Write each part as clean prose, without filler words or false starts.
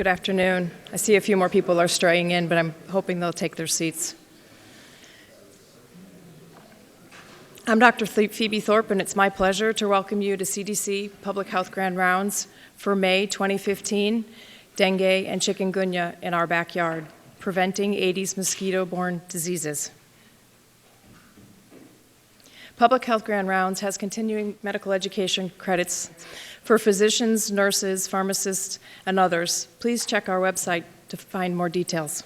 Good afternoon. I see a few more people are straying in, but I'm hoping they'll take their seats. I'm Dr. Phoebe Thorpe, and it's my pleasure to welcome you to CDC Public Health Grand Rounds for May 2015, Dengue and Chikungunya in our backyard, preventing Aedes mosquito-borne diseases. Public Health Grand Rounds has continuing medical education credits for physicians, nurses, pharmacists, and others. Please check our website to find more details.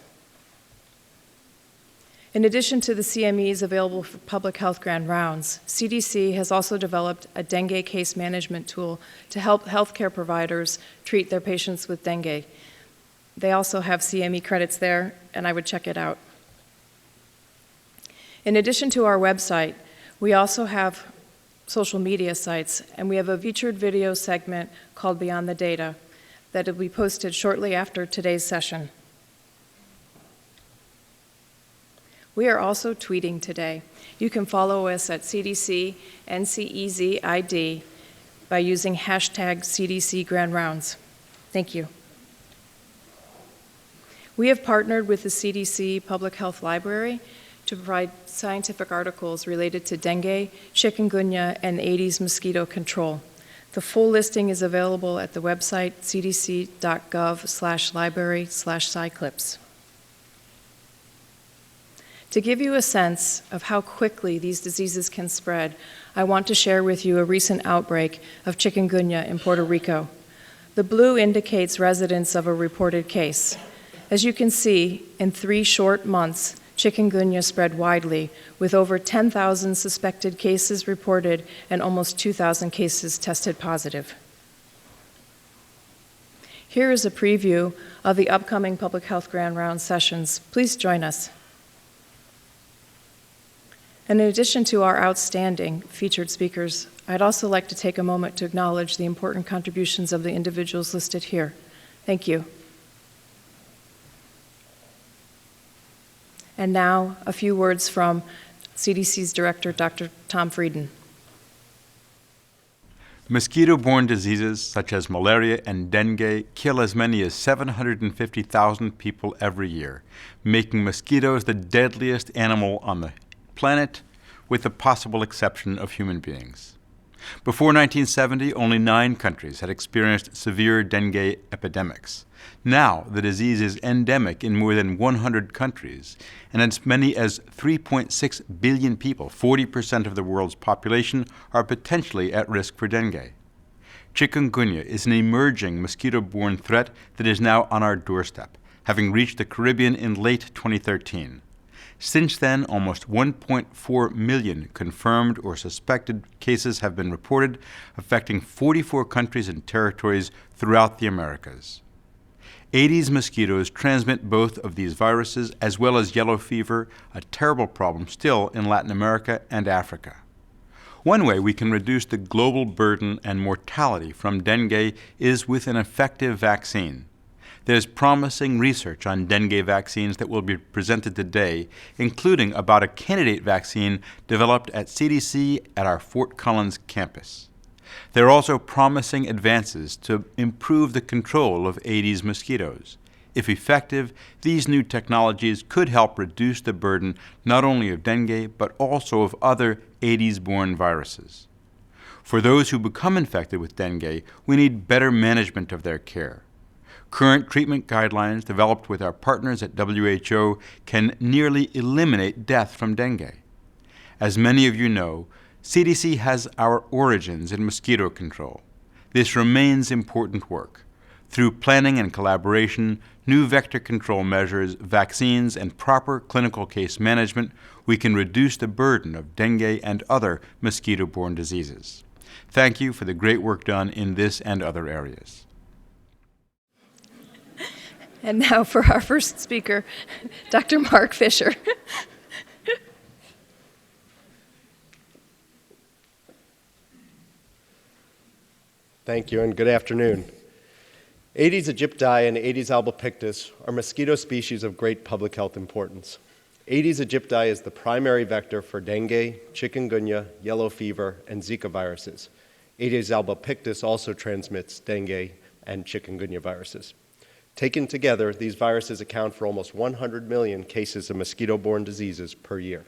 In addition to the CMEs available for Public Health Grand Rounds, CDC has also developed a dengue case management tool to help healthcare providers treat their patients with dengue. They also have CME credits there, and I would check it out. In addition to our website, we also have social media sites, and we have a featured video segment called Beyond the Data that will be posted shortly after today's session. We are also tweeting today. You can follow us at CDC NCEZID by using hashtag CDC Grand Rounds. Thank you. We have partnered with the CDC Public Health Library to provide scientific articles related to dengue, chikungunya, and Aedes mosquito control. The full listing is available at the website cdc.gov/library/sciclips. To give you a sense of how quickly these diseases can spread, I want to share with you a recent outbreak of chikungunya in Puerto Rico. The blue indicates residents of a reported case. As you can see, in 3 short months, chikungunya spread widely, with over 10,000 suspected cases reported and almost 2,000 cases tested positive. Here is a preview of the upcoming Public Health Grand Round sessions. Please join us. And in addition to our outstanding featured speakers, I'd also like to take a moment to acknowledge the important contributions of the individuals listed here. Thank you. And now, a few words from CDC's Director, Dr. Tom Frieden. Mosquito-borne diseases such as malaria and dengue kill as many as 750,000 people every year, making mosquitoes the deadliest animal on the planet, with the possible exception of human beings. Before 1970, only 9 countries had experienced severe dengue epidemics. Now, the disease is endemic in more than 100 countries, and as many as 3.6 billion people, 40% of the world's population, are potentially at risk for dengue. Chikungunya is an emerging mosquito-borne threat that is now on our doorstep, having reached the Caribbean in late 2013. Since then, almost 1.4 million confirmed or suspected cases have been reported, affecting 44 countries and territories throughout the Americas. Aedes mosquitoes transmit both of these viruses, as well as yellow fever, a terrible problem still in Latin America and Africa. One way we can reduce the global burden and mortality from dengue is with an effective vaccine. There's promising research on dengue vaccines that will be presented today, including about a candidate vaccine developed at CDC at our Fort Collins campus. There are also promising advances to improve the control of Aedes mosquitoes. If effective, these new technologies could help reduce the burden not only of dengue, but also of other Aedes-borne viruses. For those who become infected with dengue, we need better management of their care. Current treatment guidelines developed with our partners at WHO can nearly eliminate death from dengue. As many of you know, CDC has our origins in mosquito control. This remains important work. Through planning and collaboration, new vector control measures, vaccines, and proper clinical case management, we can reduce the burden of dengue and other mosquito-borne diseases. Thank you for the great work done in this and other areas. And now for our first speaker, Dr. Mark Fisher. Thank you, and good afternoon. Aedes aegypti and Aedes albopictus are mosquito species of great public health importance. Aedes aegypti is the primary vector for dengue, chikungunya, yellow fever, and Zika viruses. Aedes albopictus also transmits dengue and chikungunya viruses. Taken together, these viruses account for almost 100 million cases of mosquito-borne diseases per year.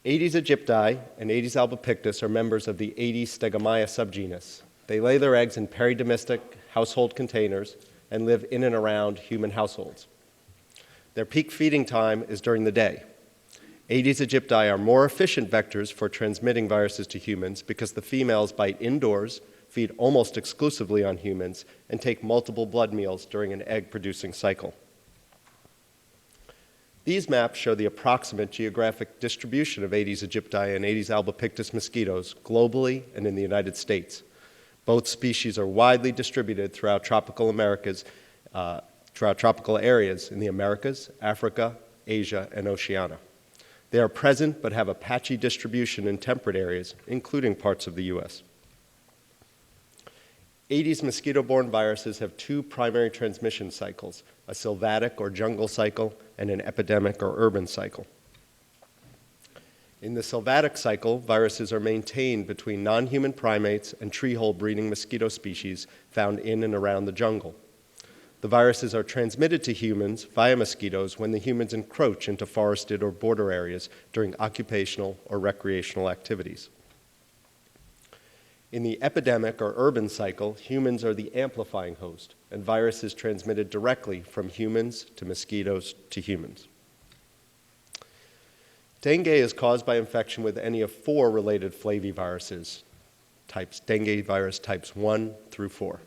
Aedes aegypti and Aedes albopictus are members of the Aedes stegomyia subgenus. They lay their eggs in peridomestic household containers and live in and around human households. Their peak feeding time is during the day. Aedes aegypti are more efficient vectors for transmitting viruses to humans because the females bite indoors, feed almost exclusively on humans, and take multiple blood meals during an egg-producing cycle. These maps show the approximate geographic distribution of Aedes aegypti and Aedes albopictus mosquitoes globally and in the United States. Both species are widely distributed throughout tropical areas in the Americas, Africa, Asia, and Oceania. They are present but have a patchy distribution in temperate areas, including parts of the U.S. Aedes mosquito-borne viruses have two primary transmission cycles, a sylvatic or jungle cycle and an epidemic or urban cycle. In the sylvatic cycle, viruses are maintained between non-human primates and tree-hole breeding mosquito species found in and around the jungle. The viruses are transmitted to humans via mosquitoes when the humans encroach into forested or border areas during occupational or recreational activities. In the epidemic or urban cycle, humans are the amplifying host, and virus is transmitted directly from humans to mosquitoes to humans. Dengue is caused by infection with any of four related flaviviruses, dengue virus types 1 through 4.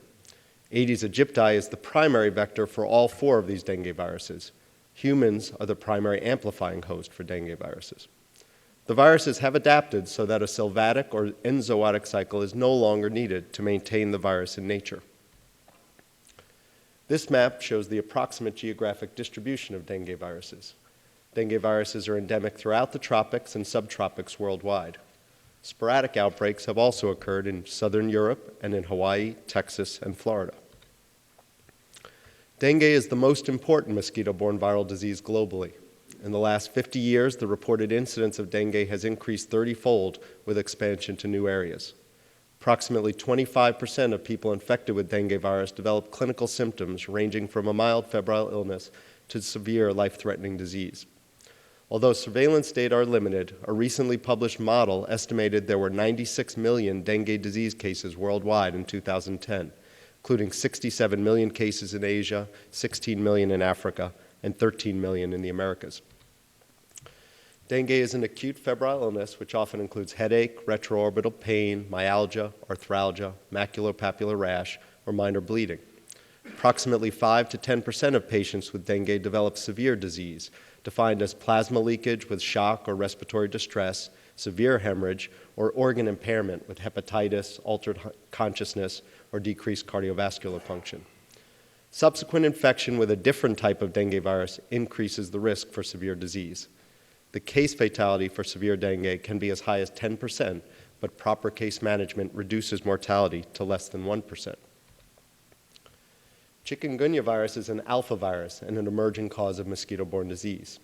Aedes aegypti is the primary vector for all four of these dengue viruses. Humans are the primary amplifying host for dengue viruses. The viruses have adapted so that a sylvatic or enzootic cycle is no longer needed to maintain the virus in nature. This map shows the approximate geographic distribution of dengue viruses. Dengue viruses are endemic throughout the tropics and subtropics worldwide. Sporadic outbreaks have also occurred in southern Europe and in Hawaii, Texas, and Florida. Dengue is the most important mosquito-borne viral disease globally. In the last 50 years, the reported incidence of dengue has increased 30-fold with expansion to new areas. Approximately 25% of people infected with dengue virus develop clinical symptoms ranging from a mild febrile illness to severe life-threatening disease. Although surveillance data are limited, a recently published model estimated there were 96 million dengue disease cases worldwide in 2010, including 67 million cases in Asia, 16 million in Africa, and 13 million in the Americas. Dengue is an acute febrile illness which often includes headache, retroorbital pain, myalgia, arthralgia, maculopapular rash, or minor bleeding. Approximately 5 to 10% of patients with dengue develop severe disease, defined as plasma leakage with shock or respiratory distress, severe hemorrhage, or organ impairment with hepatitis, altered consciousness, or decreased cardiovascular function. Subsequent infection with a different type of dengue virus increases the risk for severe disease. The case fatality for severe dengue can be as high as 10%, but proper case management reduces mortality to less than 1%. Chikungunya virus is an alpha virus and an emerging cause of mosquito-borne disease.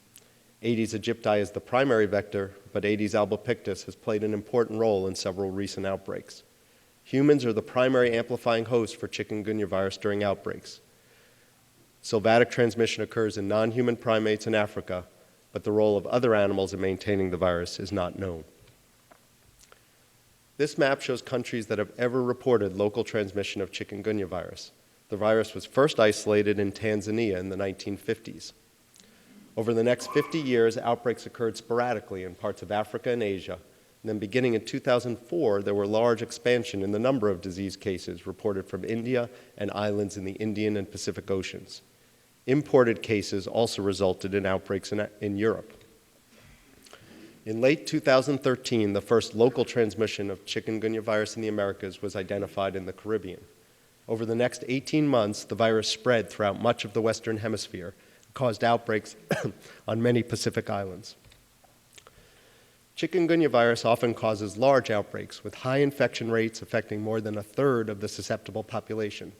Aedes aegypti is the primary vector, but Aedes albopictus has played an important role in several recent outbreaks. Humans are the primary amplifying host for chikungunya virus during outbreaks. Sylvatic transmission occurs in non-human primates in Africa, but the role of other animals in maintaining the virus is not known. This map shows countries that have ever reported local transmission of chikungunya virus. The virus was first isolated in Tanzania in the 1950s. Over the next 50 years, outbreaks occurred sporadically in parts of Africa and Asia. And then beginning in 2004, there were large expansion in the number of disease cases reported from India and islands in the Indian and Pacific Oceans. Imported cases also resulted in outbreaks in Europe. In late 2013, the first local transmission of chikungunya virus in the Americas was identified in the Caribbean. Over the next 18 months, the virus spread throughout much of the Western Hemisphere and caused outbreaks on many Pacific islands. Chikungunya virus often causes large outbreaks with high infection rates affecting more than a third of the susceptible population.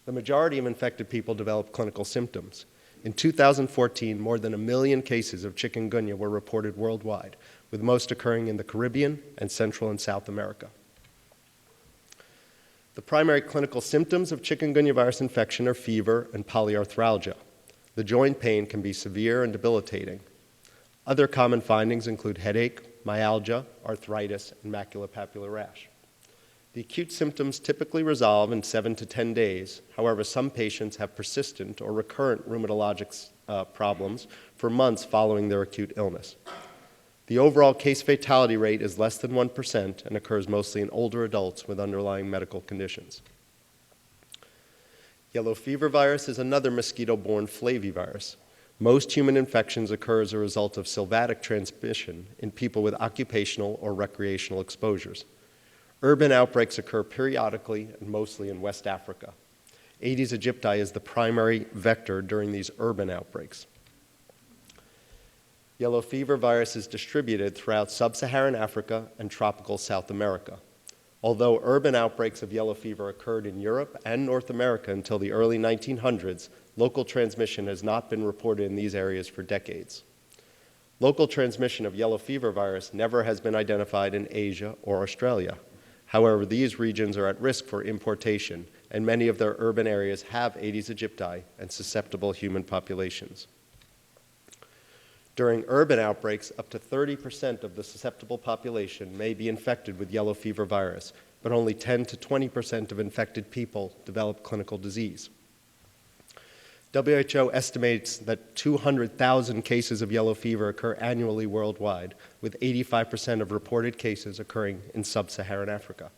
The majority of infected people develop clinical symptoms. In 2014, more than 1 million cases of chikungunya were reported worldwide, with most occurring in the Caribbean and Central and South America. The primary clinical symptoms of chikungunya virus infection are fever and polyarthralgia. The joint pain can be severe and debilitating. Other common findings include headache, myalgia, arthritis, and maculopapular rash. The acute symptoms typically resolve in 7 to 10 days. However, some patients have persistent or recurrent rheumatologic problems for months following their acute illness. The overall case fatality rate is less than 1% and occurs mostly in older adults with underlying medical conditions. Yellow fever virus is another mosquito-borne flavivirus. Most human infections occur as a result of Sylvatic transmission in people with occupational or recreational exposures. Urban outbreaks occur periodically and mostly in West Africa. Aedes aegypti is the primary vector during these urban outbreaks. Yellow fever virus is distributed throughout sub-Saharan Africa and tropical South America. Although urban outbreaks of yellow fever occurred in Europe and North America until the early 1900s, local transmission has not been reported in these areas for decades. Local transmission of yellow fever virus never has been identified in Asia or Australia. However, these regions are at risk for importation, and many of their urban areas have Aedes aegypti and susceptible human populations. During urban outbreaks, up to 30% of the susceptible population may be infected with yellow fever virus, but only 10 to 20% of infected people develop clinical disease. WHO estimates that 200,000 cases of yellow fever occur annually worldwide, with 85% of reported cases occurring in sub-Saharan Africa.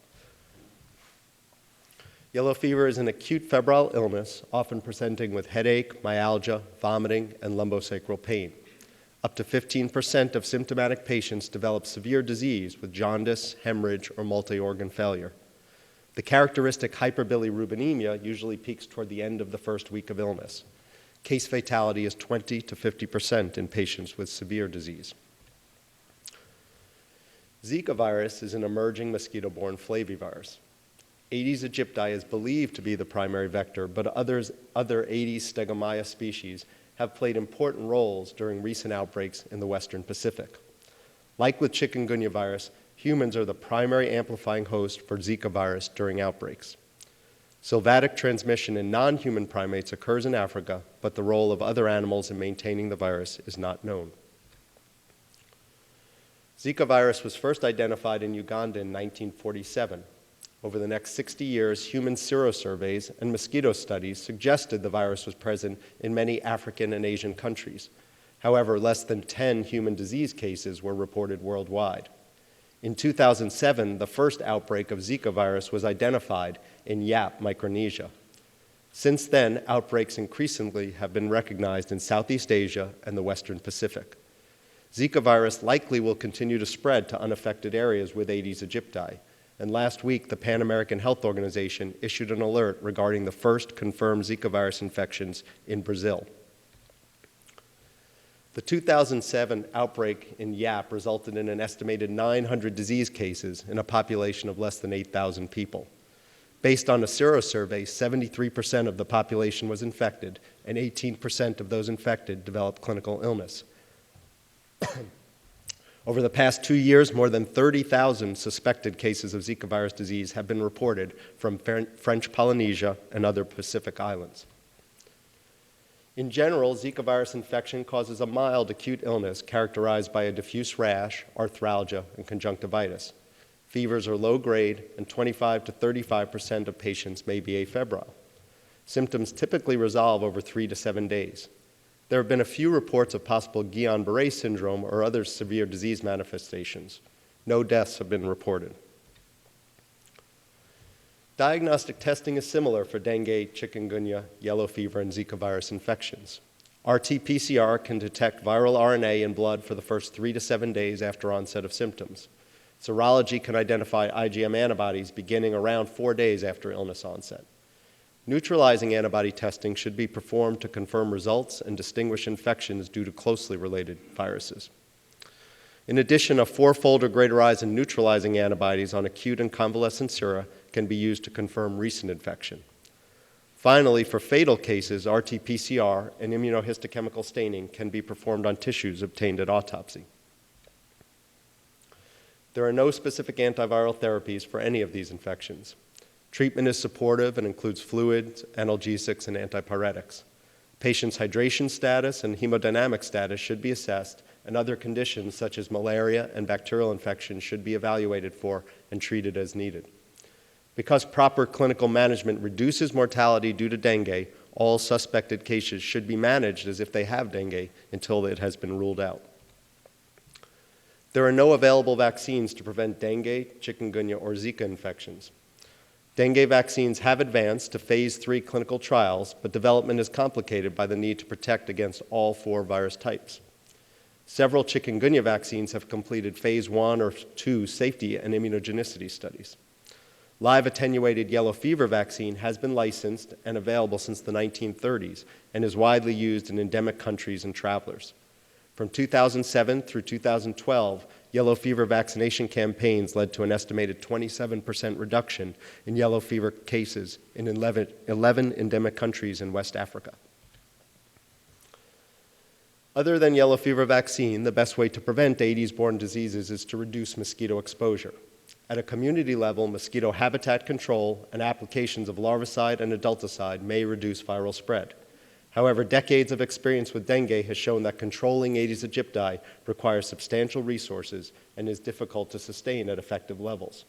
Yellow fever is an acute febrile illness, often presenting with headache, myalgia, vomiting, and lumbosacral pain. Up to 15% of symptomatic patients develop severe disease with jaundice, hemorrhage, or multi-organ failure. The characteristic hyperbilirubinemia usually peaks toward the end of the first week of illness. Case fatality is 20 to 50% in patients with severe disease. Zika virus is an emerging mosquito-borne flavivirus. Aedes aegypti is believed to be the primary vector, but other Aedes stegomyia species have played important roles during recent outbreaks in the Western Pacific. Like with chikungunya virus, humans are the primary amplifying host for Zika virus during outbreaks. Sylvatic transmission in non-human primates occurs in Africa, but the role of other animals in maintaining the virus is not known. Zika virus was first identified in Uganda in 1947. Over the next 60 years, human serosurveys and mosquito studies suggested the virus was present in many African and Asian countries. However, less than 10 human disease cases were reported worldwide. In 2007, the first outbreak of Zika virus was identified in Yap, Micronesia. Since then, outbreaks increasingly have been recognized in Southeast Asia and the Western Pacific. Zika virus likely will continue to spread to unaffected areas with Aedes aegypti. And last week, the Pan American Health Organization issued an alert regarding the first confirmed Zika virus infections in Brazil. The 2007 outbreak in Yap resulted in an estimated 900 disease cases in a population of less than 8,000 people. Based on a serosurvey, 73% of the population was infected, and 18% of those infected developed clinical illness. Over the past 2 years, more than 30,000 suspected cases of Zika virus disease have been reported from French Polynesia and other Pacific islands. In general, Zika virus infection causes a mild acute illness characterized by a diffuse rash, arthralgia, and conjunctivitis. Fevers are low grade, and 25 to 35% of patients may be afebrile. Symptoms typically resolve over 3 to 7 days. There have been a few reports of possible Guillain-Barré syndrome or other severe disease manifestations. No deaths have been reported. Diagnostic testing is similar for dengue, chikungunya, yellow fever, and Zika virus infections. RT-PCR can detect viral RNA in blood for the first 3 to 7 days after onset of symptoms. Serology can identify IgM antibodies beginning around 4 days after illness onset. Neutralizing antibody testing should be performed to confirm results and distinguish infections due to closely related viruses. In addition, a 4-fold or greater rise in neutralizing antibodies on acute and convalescent sera can be used to confirm recent infection. Finally, for fatal cases, RT-PCR and immunohistochemical staining can be performed on tissues obtained at autopsy. There are no specific antiviral therapies for any of these infections. Treatment is supportive and includes fluids, analgesics, and antipyretics. Patient's hydration status and hemodynamic status should be assessed, and other conditions such as malaria and bacterial infections should be evaluated for and treated as needed. Because proper clinical management reduces mortality due to dengue, all suspected cases should be managed as if they have dengue until it has been ruled out. There are no available vaccines to prevent dengue, chikungunya, or Zika infections. Dengue vaccines have advanced to phase 3 clinical trials, but development is complicated by the need to protect against all 4 virus types. Several chikungunya vaccines have completed phase 1 or 2 safety and immunogenicity studies. Live attenuated yellow fever vaccine has been licensed and available since the 1930s and is widely used in endemic countries and travelers. From 2007 through 2012, yellow fever vaccination campaigns led to an estimated 27% reduction in yellow fever cases in 11 endemic countries in West Africa. Other than yellow fever vaccine, the best way to prevent Aedes-borne diseases is to reduce mosquito exposure. At a community level, mosquito habitat control and applications of larvicide and adulticide may reduce viral spread. However, decades of experience with dengue has shown that controlling Aedes aegypti requires substantial resources and is difficult to sustain at effective levels.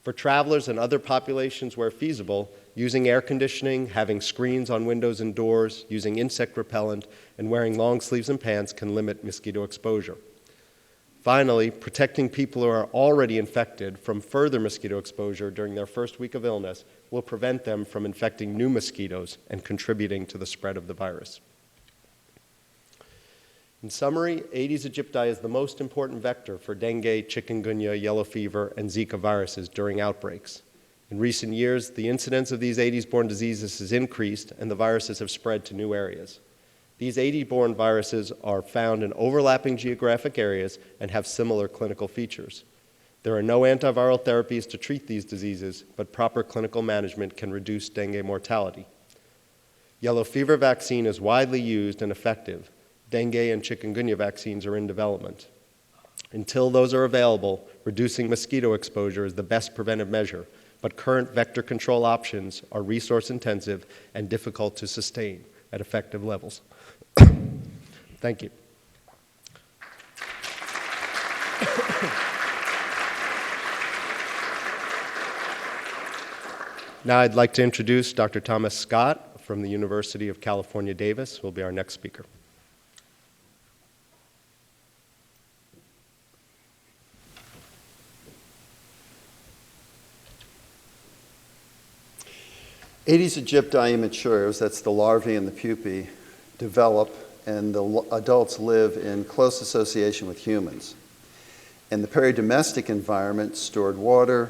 For travelers and other populations where feasible, using air conditioning, having screens on windows and doors, using insect repellent, and wearing long sleeves and pants can limit mosquito exposure. Finally, protecting people who are already infected from further mosquito exposure during their first week of illness will prevent them from infecting new mosquitoes and contributing to the spread of the virus. In summary, Aedes aegypti is the most important vector for dengue, chikungunya, yellow fever, and Zika viruses during outbreaks. In recent years, the incidence of these Aedes-borne diseases has increased and the viruses have spread to new areas. These Aedes-borne viruses are found in overlapping geographic areas and have similar clinical features. There are no antiviral therapies to treat these diseases, but proper clinical management can reduce dengue mortality. Yellow fever vaccine is widely used and effective. Dengue and chikungunya vaccines are in development. Until those are available, reducing mosquito exposure is the best preventive measure, but current vector control options are resource intensive and difficult to sustain at effective levels. Thank you. Now I'd like to introduce Dr. Thomas Scott from the University of California, Davis, who will be our next speaker. Aedes aegypti immatures, that's the larvae and the pupae, develop, and the adults live in close association with humans. In the peridomestic environment, stored water,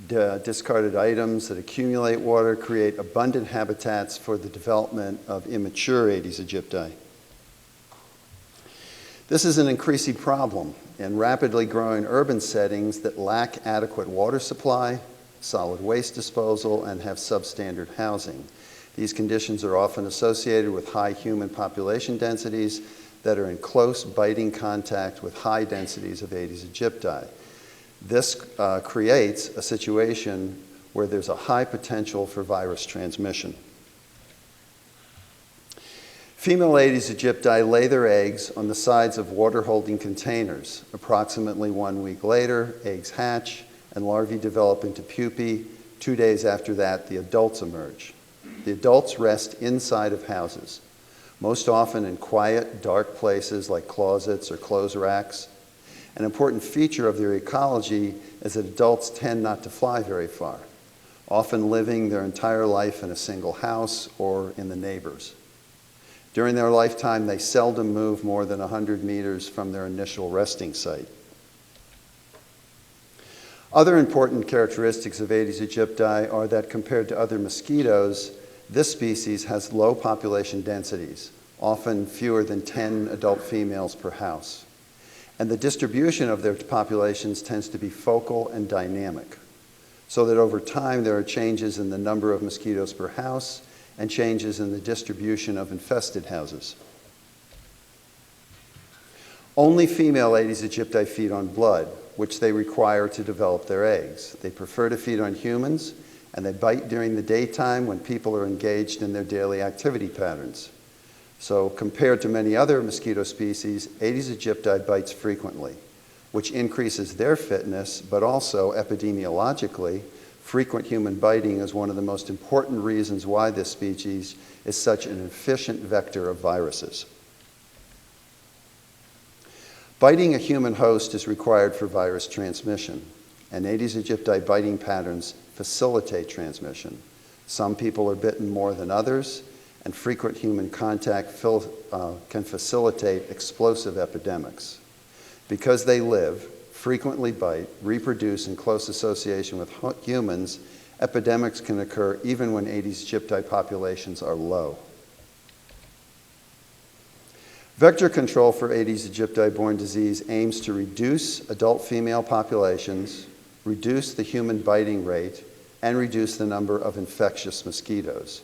discarded items that accumulate water create abundant habitats for the development of immature Aedes aegypti. This is an increasing problem in rapidly growing urban settings that lack adequate water supply, solid waste disposal, and have substandard housing. These conditions are often associated with high human population densities that are in close biting contact with high densities of Aedes aegypti. This creates a situation where there's a high potential for virus transmission. Female Aedes aegypti lay their eggs on the sides of water-holding containers. Approximately 1 week later, eggs hatch, and larvae develop into pupae. 2 days after that, the adults emerge. The adults rest inside of houses, most often in quiet, dark places like closets or clothes racks. An important feature of their ecology is that adults tend not to fly very far, often living their entire life in a single house or in the neighbors. During their lifetime, they seldom move more than 100 meters from their initial resting site. Other important characteristics of Aedes aegypti are that compared to other mosquitoes, this species has low population densities, often fewer than 10 adult females per house. And the distribution of their populations tends to be focal and dynamic, so that over time there are changes in the number of mosquitoes per house and changes in the distribution of infested houses. Only female Aedes aegypti feed on blood, which they require to develop their eggs. They prefer to feed on humans and they bite during the daytime when people are engaged in their daily activity patterns. So compared to many other mosquito species, Aedes aegypti bites frequently, which increases their fitness, but also epidemiologically, frequent human biting is one of the most important reasons why this species is such an efficient vector of viruses. Biting a human host is required for virus transmission, and Aedes aegypti biting patterns facilitate transmission. Some people are bitten more than others, and frequent human contact can facilitate explosive epidemics. Because they live, frequently bite, reproduce in close association with humans, epidemics can occur even when Aedes aegypti populations are low. Vector control for Aedes aegypti-borne disease aims to reduce adult female populations, reduce the human biting rate, and reduce the number of infectious mosquitoes.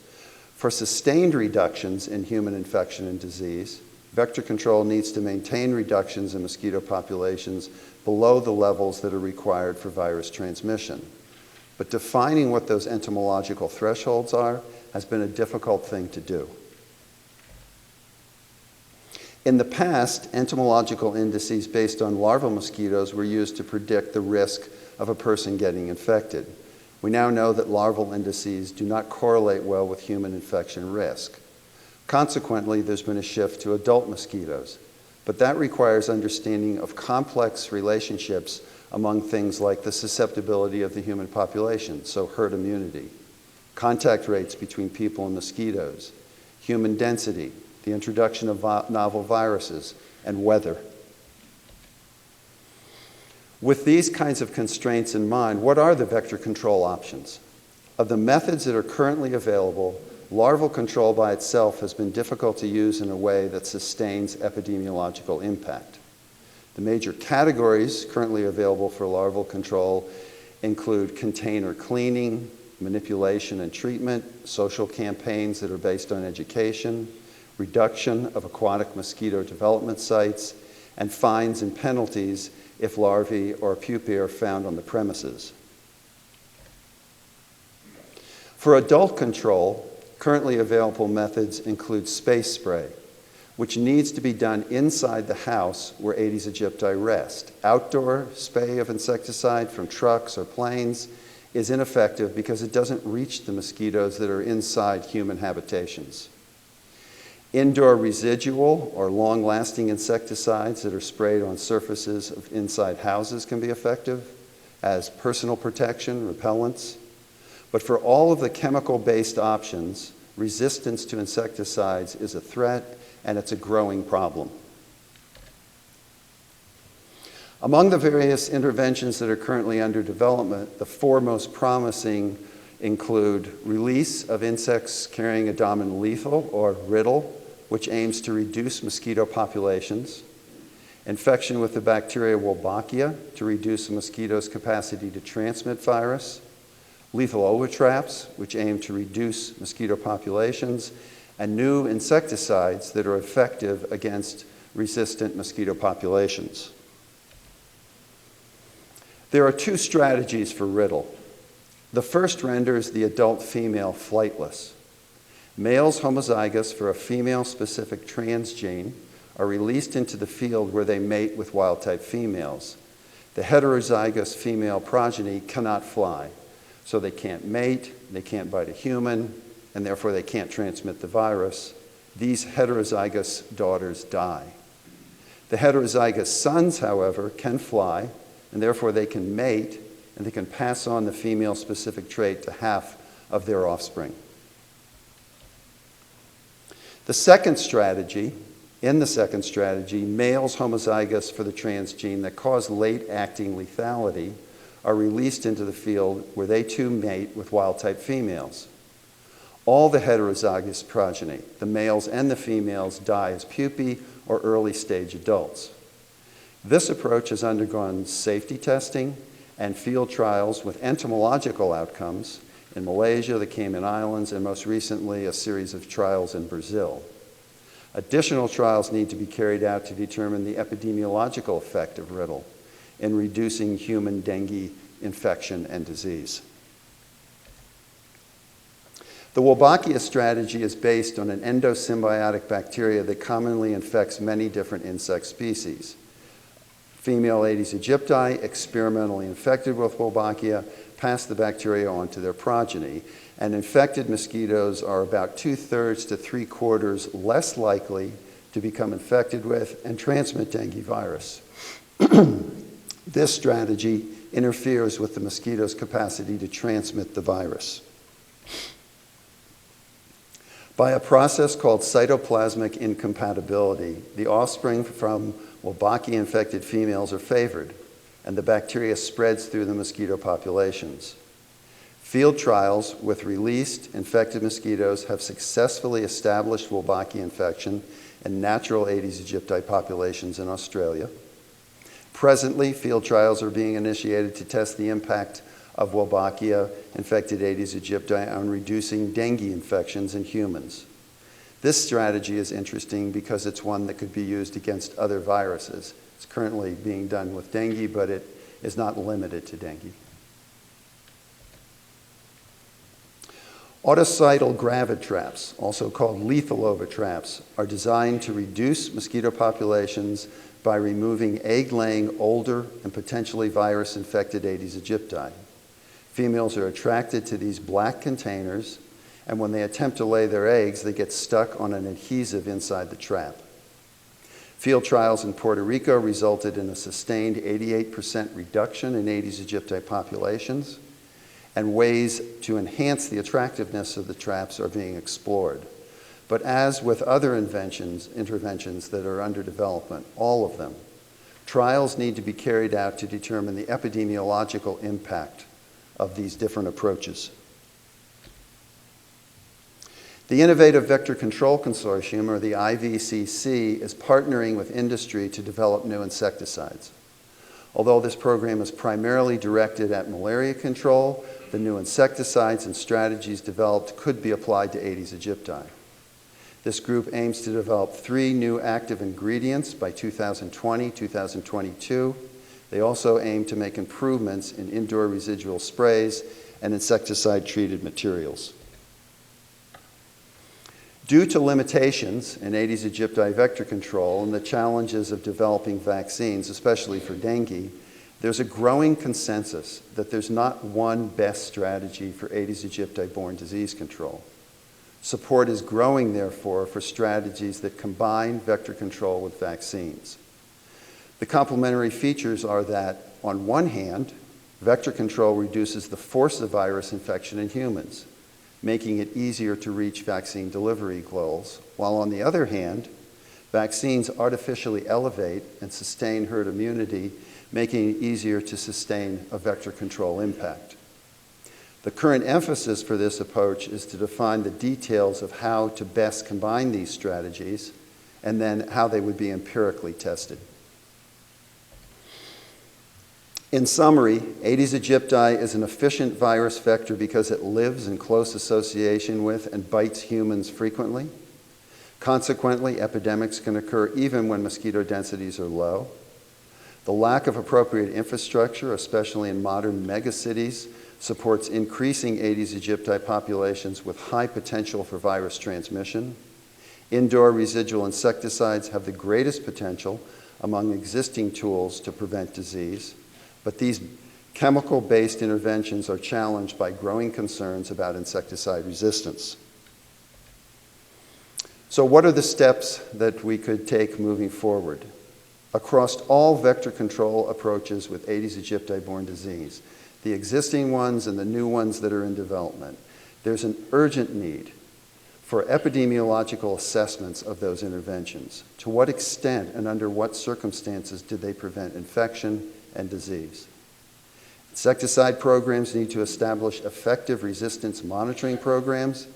For sustained reductions in human infection and disease, vector control needs to maintain reductions in mosquito populations below the levels that are required for virus transmission. But defining what those entomological thresholds are has been a difficult thing to do. In the past, entomological indices based on larval mosquitoes were used to predict the risk of a person getting infected. We now know that larval indices do not correlate well with human infection risk. Consequently, there's been a shift to adult mosquitoes, but that requires understanding of complex relationships among things like the susceptibility of the human population, so herd immunity, contact rates between people and mosquitoes, human density, the introduction of novel viruses, and weather. With these kinds of constraints in mind, what are the vector control options? Of the methods that are currently available, larval control by itself has been difficult to use in a way that sustains epidemiological impact. The major categories currently available for larval control include container cleaning, manipulation and treatment, social campaigns that are based on education, reduction of aquatic mosquito development sites, and fines and penalties if larvae or pupae are found on the premises. For adult control, currently available methods include space spray, which needs to be done inside the house where Aedes aegypti rest. Outdoor spray of insecticide from trucks or planes is ineffective because it doesn't reach the mosquitoes that are inside human habitations. Indoor residual or long-lasting insecticides that are sprayed on surfaces of inside houses can be effective as personal protection, repellents. But for all of the chemical-based options, resistance to insecticides is a threat, and it's a growing problem. Among the various interventions that are currently under development, the four most promising include release of insects carrying a dominant lethal, or riddle, which aims to reduce mosquito populations, infection with the bacteria Wolbachia to reduce a mosquito's capacity to transmit virus, lethal Ovitraps, which aim to reduce mosquito populations, and new insecticides that are effective against resistant mosquito populations. There are two strategies for riddle. The first renders the adult female flightless. Males homozygous for a female-specific transgene are released into the field where they mate with wild-type females. The heterozygous female progeny cannot fly, so they can't mate, they can't bite a human, and therefore they can't transmit the virus. These heterozygous daughters die. The heterozygous sons, however, can fly, and therefore they can mate, and they can pass on the female-specific trait to half of their offspring. In the second strategy, males homozygous for the transgene that cause late-acting lethality are released into the field where they too mate with wild-type females. All the heterozygous progeny, the males and the females, die as pupae or early-stage adults. This approach has undergone safety testing and field trials with entomological outcomes in Malaysia, the Cayman Islands, and most recently a series of trials in Brazil. Additional trials need to be carried out to determine the epidemiological effect of riddle in reducing human dengue infection and disease. The Wolbachia strategy is based on an endosymbiotic bacteria that commonly infects many different insect species. Female Aedes aegypti, experimentally infected with Wolbachia, pass the bacteria on to their progeny, and infected mosquitoes are about 2/3 to 3/4 less likely to become infected with and transmit dengue virus. This strategy interferes with the mosquito's capacity to transmit the virus. By a process called cytoplasmic incompatibility, the offspring from Wolbachia-infected females are favored, and the bacteria spreads through the mosquito populations. Field trials with released infected mosquitoes have successfully established Wolbachia infection in natural Aedes aegypti populations in Australia. Presently, field trials are being initiated to test the impact of Wolbachia-infected Aedes aegypti on reducing dengue infections in humans. This strategy is interesting because it's one that could be used against other viruses. It's currently being done with dengue, but it is not limited to dengue. Autocidal Gravid traps, also called lethal Ovitraps, are designed to reduce mosquito populations by removing egg-laying older and potentially virus-infected Aedes aegypti. Females are attracted to these black containers, and when they attempt to lay their eggs, they get stuck on an adhesive inside the trap. Field trials in Puerto Rico resulted in a sustained 88% reduction in Aedes aegypti populations, and ways to enhance the attractiveness of the traps are being explored. But as with other interventions that are under development, all of them, trials need to be carried out to determine the epidemiological impact of these different approaches. The Innovative Vector Control Consortium, or the IVCC, is partnering with industry to develop new insecticides. Although this program is primarily directed at malaria control, the new insecticides and strategies developed could be applied to Aedes aegypti. This group aims to develop 3 new active ingredients by 2020-2022. They also aim to make improvements in indoor residual sprays and insecticide-treated materials. Due to limitations in Aedes aegypti vector control and the challenges of developing vaccines, especially for dengue, there's a growing consensus that there's not one best strategy for Aedes aegypti-borne disease control. Support is growing, therefore, for strategies that combine vector control with vaccines. The complementary features are that, on one hand, vector control reduces the force of virus infection in humans, making it easier to reach vaccine delivery goals, while on the other hand, vaccines artificially elevate and sustain herd immunity, making it easier to sustain a vector control impact. The current emphasis for this approach is to define the details of how to best combine these strategies and then how they would be empirically tested. In summary, Aedes aegypti is an efficient virus vector because it lives in close association with and bites humans frequently. Consequently, epidemics can occur even when mosquito densities are low. The lack of appropriate infrastructure, especially in modern megacities, supports increasing Aedes aegypti populations with high potential for virus transmission. Indoor residual insecticides have the greatest potential among existing tools to prevent disease, but these chemical-based interventions are challenged by growing concerns about insecticide resistance. So what are the steps that we could take moving forward? Across all vector control approaches with Aedes aegypti-borne disease, the existing ones and the new ones that are in development, there's an urgent need for epidemiological assessments of those interventions. To what extent and under what circumstances did they prevent infection and disease? Insecticide programs need to establish effective resistance monitoring programs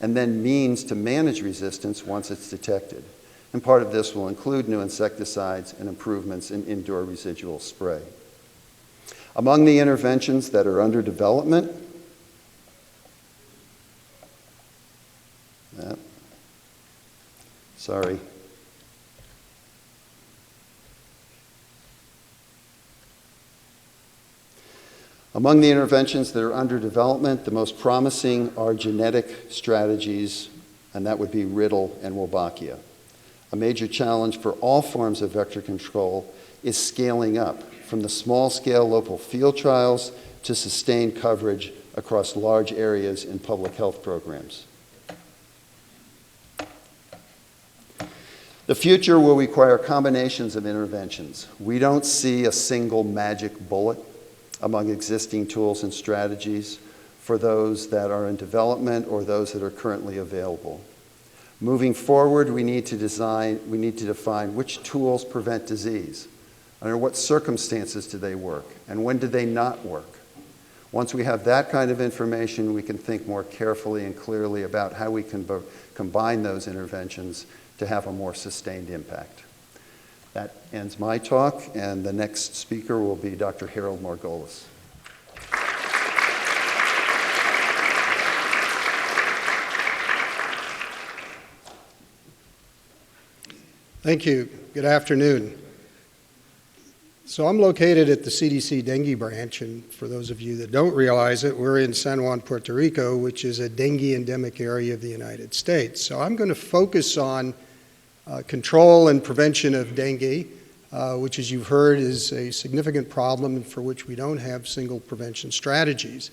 and then means to manage resistance once it's detected. And part of this will include new insecticides and improvements in indoor residual spray. Among the interventions that are under development, Among the interventions that are under development, the most promising are genetic strategies, and that would be Riddle and Wolbachia. A major challenge for all forms of vector control is scaling up from the small-scale local field trials to sustained coverage across large areas in public health programs. The future will require combinations of interventions. We don't see a single magic bullet among existing tools and strategies for those that are in development or those that are currently available. Moving forward, we need to define which tools prevent disease, under what circumstances do they work, and when do they not work. Once we have that kind of information, we can think more carefully and clearly about how we can combine those interventions to have a more sustained impact. That ends my talk, and the next speaker will be Dr. Harold Margolis. Thank you. Good afternoon. So I'm located at the CDC dengue branch, and for those of you that don't realize it, we're in San Juan, Puerto Rico, which is a dengue endemic area of the United States. So I'm going to focus on control and prevention of dengue, which, as you've heard, is a significant problem and for which we don't have single prevention strategies.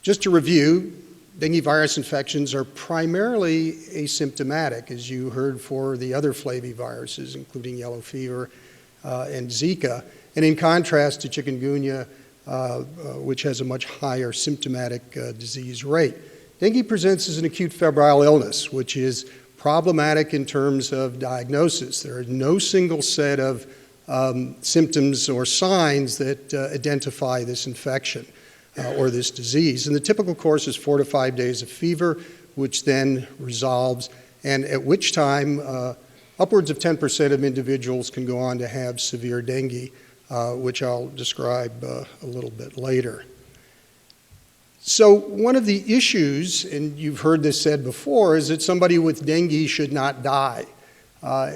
Just to review, dengue virus infections are primarily asymptomatic, as you heard for the other flaviviruses, including yellow fever and Zika, and in contrast to chikungunya, which has a much higher symptomatic disease rate. Dengue presents as an acute febrile illness, which is problematic in terms of diagnosis. There are no single set of symptoms or signs that identify this infection or this disease. And the typical course is 4 to 5 days of fever, which then resolves, and at which time upwards of 10% of individuals can go on to have severe dengue, which I'll describe a little bit later. So one of the issues, and you've heard this said before, is that somebody with dengue should not die.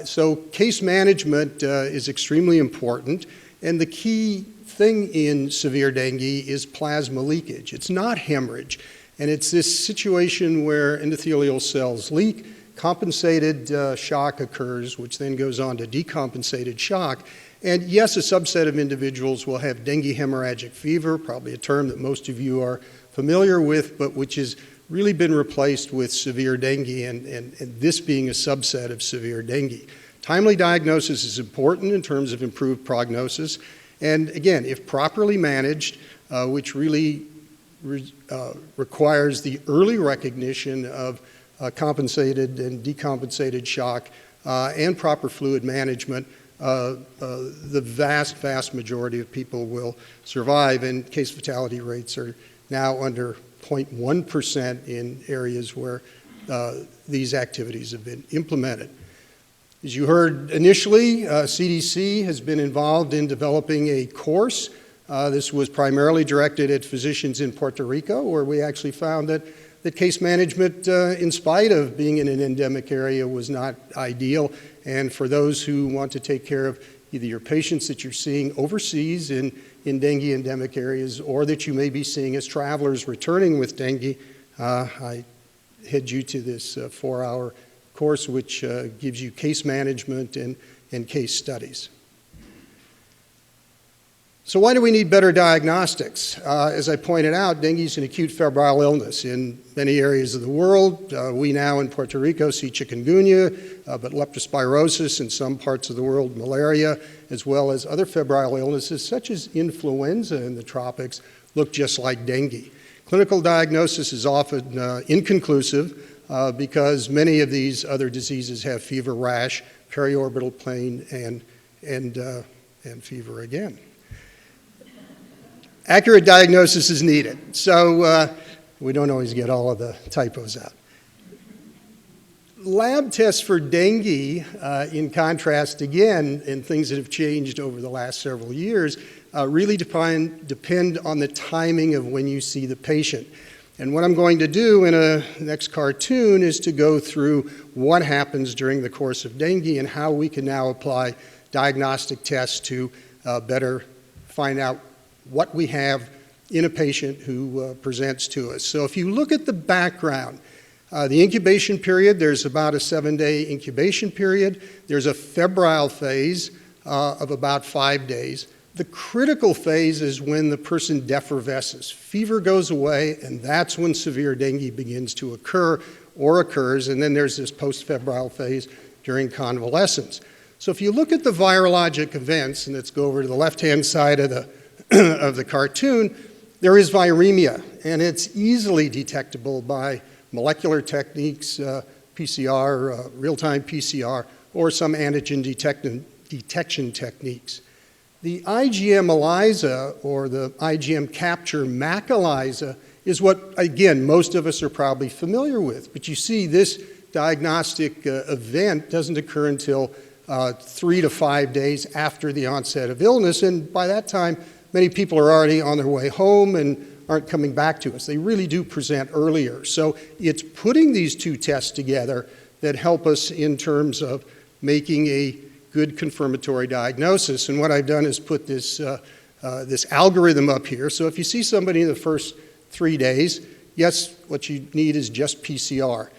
So case management is extremely important, and the key thing in severe dengue is plasma leakage. It's not hemorrhage, and it's this situation where endothelial cells leak, compensated shock occurs, which then goes on to decompensated shock. And yes, a subset of individuals will have dengue hemorrhagic fever, probably a term that most of you are familiar with, but which has really been replaced with severe dengue, and this being a subset of severe dengue. Timely diagnosis is important in terms of improved prognosis, and again, if properly managed, which really requires the early recognition of compensated and decompensated shock and proper fluid management, the vast majority of people will survive, and case fatality rates are now under 0.1% in areas where these activities have been implemented. As you heard initially, CDC has been involved in developing a course. This was primarily directed at physicians in Puerto Rico, where we actually found that case management, in spite of being in an endemic area, was not ideal. And for those who want to take care of either your patients that you're seeing overseas in dengue endemic areas, or that you may be seeing as travelers returning with dengue, I head you to this 4-hour course, which gives you case management and case studies. So why do we need better diagnostics? As I pointed out, dengue is an acute febrile illness in many areas of the world. We now in Puerto Rico see chikungunya, but leptospirosis in some parts of the world, malaria, as well as other febrile illnesses such as influenza in the tropics look just like dengue. Clinical diagnosis is often inconclusive because many of these other diseases have fever, rash, periorbital pain, and fever again. Accurate diagnosis is needed, so we don't always get all of the typos out. Lab tests for dengue, in contrast again, and things that have changed over the last several years, really depend on the timing of when you see the patient. And what I'm going to do in a next cartoon is to go through what happens during the course of dengue and how we can now apply diagnostic tests to better find out what we have in a patient who presents to us. So if you look at the background, the incubation period, there's about a 7-day incubation period. There's a febrile phase of about 5 days. The critical phase is when the person defervesces. Fever goes away, and that's when severe dengue begins to occur or occurs, and then there's this post-febrile phase during convalescence. So if you look at the virologic events, and let's go over to the left-hand side of the cartoon, there is viremia, and it's easily detectable by molecular techniques, PCR, real-time PCR, or some antigen detection techniques. The IgM ELISA, or the IgM capture MAC ELISA, is what, again, most of us are probably familiar with. But you see this diagnostic event doesn't occur until 3 to 5 days after the onset of illness, and by that time, many people are already on their way home and aren't coming back to us. They really do present earlier. So it's putting these two tests together that help us in terms of making a good confirmatory diagnosis. And what I've done is put this, this algorithm up here. So if you see somebody in the first 3 days, yes, what you need is just PCR.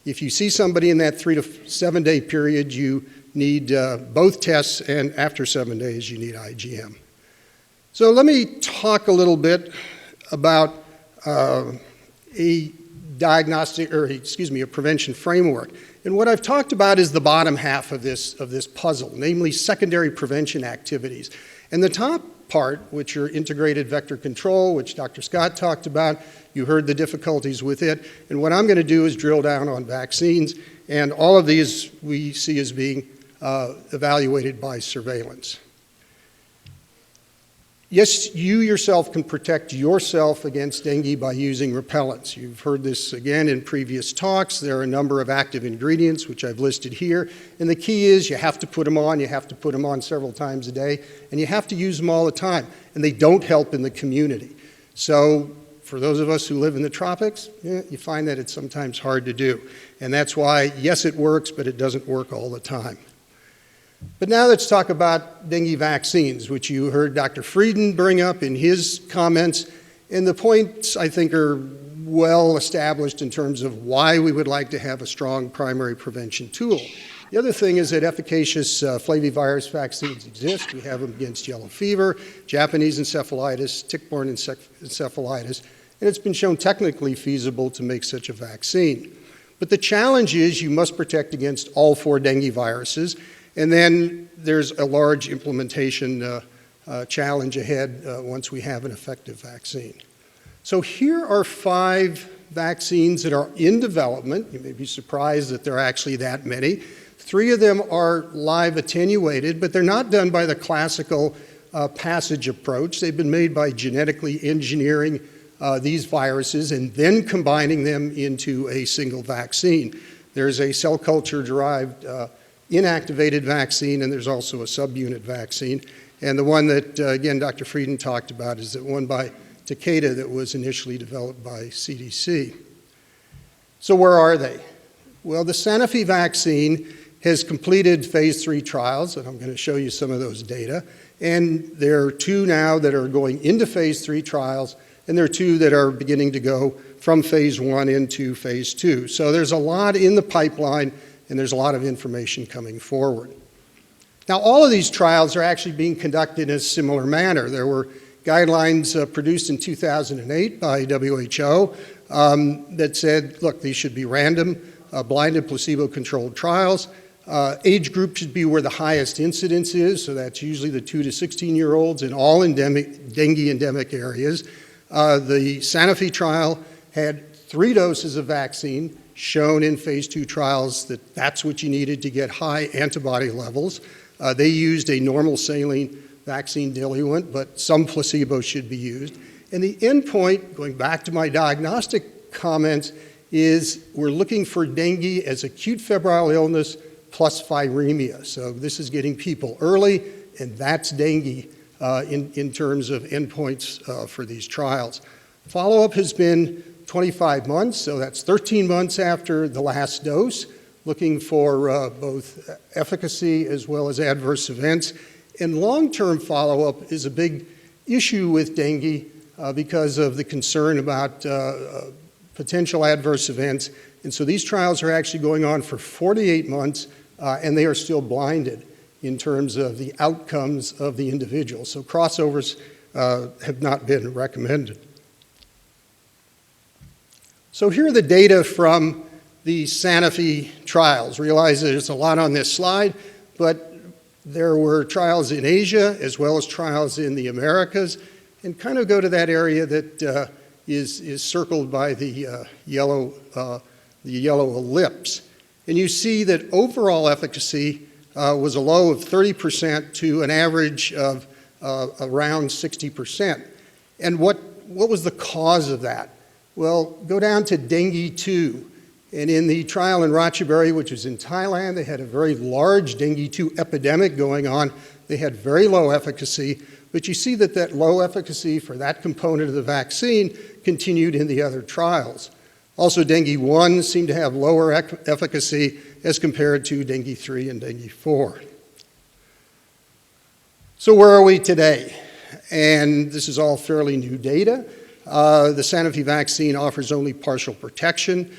If you see somebody in that 3 to 7 day period, you need both tests, and after 7 days, you need IgM. So let me talk a little bit about a diagnostic, or excuse me, a prevention framework. And what I've talked about is the bottom half of this puzzle, namely secondary prevention activities. And the top part, which are integrated vector control, which Dr. Scott talked about, you heard the difficulties with it. And what I'm going to do is drill down on vaccines, and all of these we see as being evaluated by surveillance. Yes, you yourself can protect yourself against dengue by using repellents. You've heard this again in previous talks. There are a number of active ingredients, which I've listed here. And the key is you have to put them on. You have to put them on several times a day. And you have to use them all the time. And they don't help in the community. So for those of us who live in the tropics, you find that it's sometimes hard to do. And that's why, yes, it works, but it doesn't work all the time. But now let's talk about dengue vaccines, which you heard Dr. Frieden bring up in his comments. And the points, I think, are well established in terms of why we would like to have a strong primary prevention tool. The other thing is that efficacious flavivirus vaccines exist. We have them against yellow fever, Japanese encephalitis, tick-borne encephalitis, and it's been shown technically feasible to make such a vaccine. But the challenge is you must protect against all 4 dengue viruses. And then there's a large implementation challenge ahead once we have an effective vaccine. So here are 5 vaccines that are in development. You may be surprised that there are actually that many. 3 of them are live attenuated, but they're not done by the classical passage approach. They've been made by genetically engineering these viruses and then combining them into a single vaccine. There's a cell culture derived inactivated vaccine, and there's also a subunit vaccine. And the one that, again, Dr. Frieden talked about is the one by Takeda that was initially developed by CDC. So where are they? Well, the Sanofi vaccine has completed phase 3 trials, and I'm going to show you some of those data. And there are 2 now that are going into phase 3 trials, and there are 2 that are beginning to go from phase 1 into phase 2. So there's a lot in the pipeline, and there's a lot of information coming forward. Now, all of these trials are actually being conducted in a similar manner. There were guidelines produced in 2008 by WHO that said, look, these should be random, blinded, placebo-controlled trials. Age group should be where the highest incidence is, so that's usually the 2 to 16-year-olds in all dengue endemic areas. The Sanofi trial had 3 doses of vaccine, shown in phase 2 trials that that's what you needed to get high antibody levels. They used a normal saline vaccine diluent, but some placebo should be used. And the endpoint, going back to my diagnostic comments, is we're looking for dengue as acute febrile illness plus viremia. So this is getting people early, and that's dengue in terms of endpoints for these trials. Follow-up has been 25 months, so that's 13 months after the last dose, looking for both efficacy as well as adverse events. And long-term follow-up is a big issue with dengue because of the concern about potential adverse events. And so these trials are actually going on for 48 months, and they are still blinded in terms of the outcomes of the individual. So crossovers have not been recommended. So here are the data from the Sanofi trials. Realize there's a lot on this slide, but there were trials in Asia as well as trials in the Americas, and kind of go to that area that is circled by the yellow ellipse. And you see that overall efficacy was a low of 30% to an average of around 60%. And what was the cause of that? Well, go down to dengue 2. And in the trial in Ratchaburi, which was in Thailand, they had a very large dengue 2 epidemic going on. They had very low efficacy, but you see that that low efficacy for that component of the vaccine continued in the other trials. Also, dengue 1 seemed to have lower efficacy as compared to dengue 3 and dengue 4. So where are we today? And this is all fairly new data. The Sanofi vaccine offers only partial protection.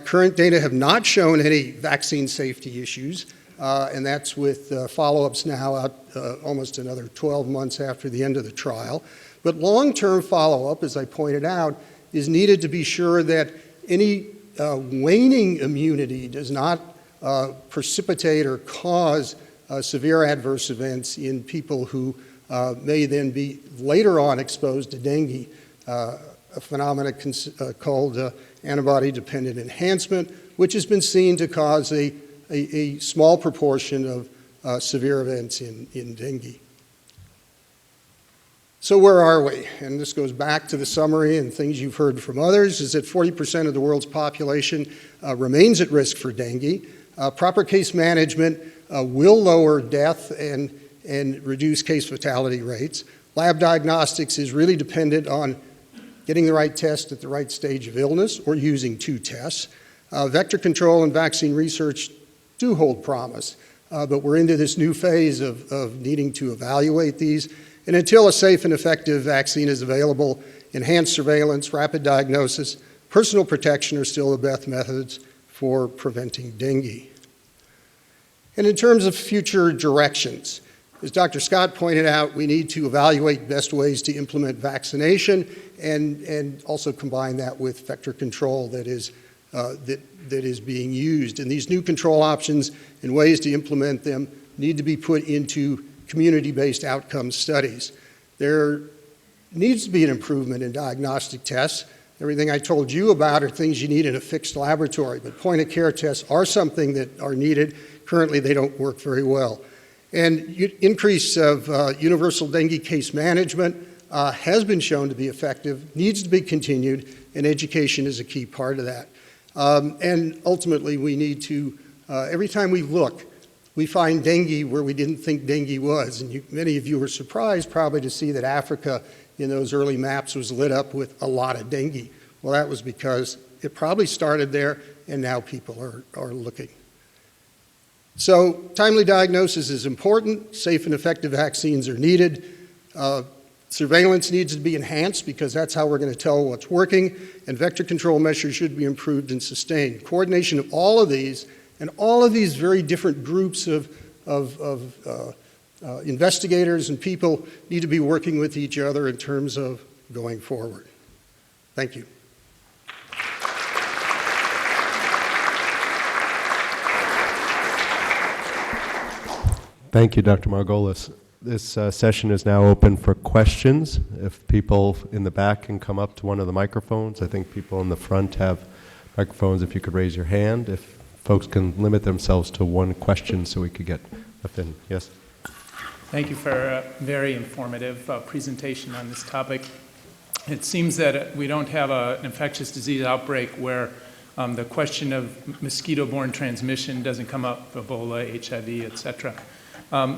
Current data have not shown any vaccine safety issues, and that's with follow-ups now out almost another 12 months after the end of the trial. But long-term follow-up, as I pointed out, is needed to be sure that any waning immunity does not precipitate or cause severe adverse events in people who may then be later on exposed to dengue, a phenomenon called antibody-dependent enhancement, which has been seen to cause a small proportion of severe events in dengue. So where are we? And this goes back to the summary and things you've heard from others, is that 40% of the world's population remains at risk for dengue. Proper case management will lower death and reduce case fatality rates. Lab diagnostics is really dependent on getting the right test at the right stage of illness or using 2 tests. Vector control and vaccine research do hold promise, but we're into this new phase of needing to evaluate these. And until a safe and effective vaccine is available, enhanced surveillance, rapid diagnosis, personal protection are still the best methods for preventing dengue. And in terms of future directions, as Dr. Scott pointed out, we need to evaluate best ways to implement vaccination and also combine that with vector control that is being used. And these new control options and ways to implement them need to be put into community-based outcome studies. There needs to be an improvement in diagnostic tests. Everything I told you about are things you need in a fixed laboratory, but point-of-care tests are something that are needed. Currently, they don't work very well. And increase of universal dengue case management has been shown to be effective, needs to be continued, and education is a key part of that. And ultimately, we need to, every time we look, we find dengue where we didn't think dengue was. And many of you were surprised probably to see that Africa in those early maps was lit up with a lot of dengue. Well, that was because it probably started there, and now people are looking. So timely diagnosis is important. Safe and effective vaccines are needed. Surveillance needs to be enhanced because that's how we're going to tell what's working, and vector control measures should be improved and sustained. Coordination of all of these and all of these very different groups of investigators and people need to be working with each other in terms of going forward. Thank you. Thank you, Dr. Margolis. This session is now open for questions. If people in the back can come up to one of the microphones. I think people in the front have microphones. If you could raise your hand. If folks can limit themselves to one question so we could get up in. Yes? Thank you for a very informative presentation on this topic. It seems that we don't have an infectious disease outbreak where the question of mosquito-borne transmission doesn't come up, Ebola, HIV, et cetera.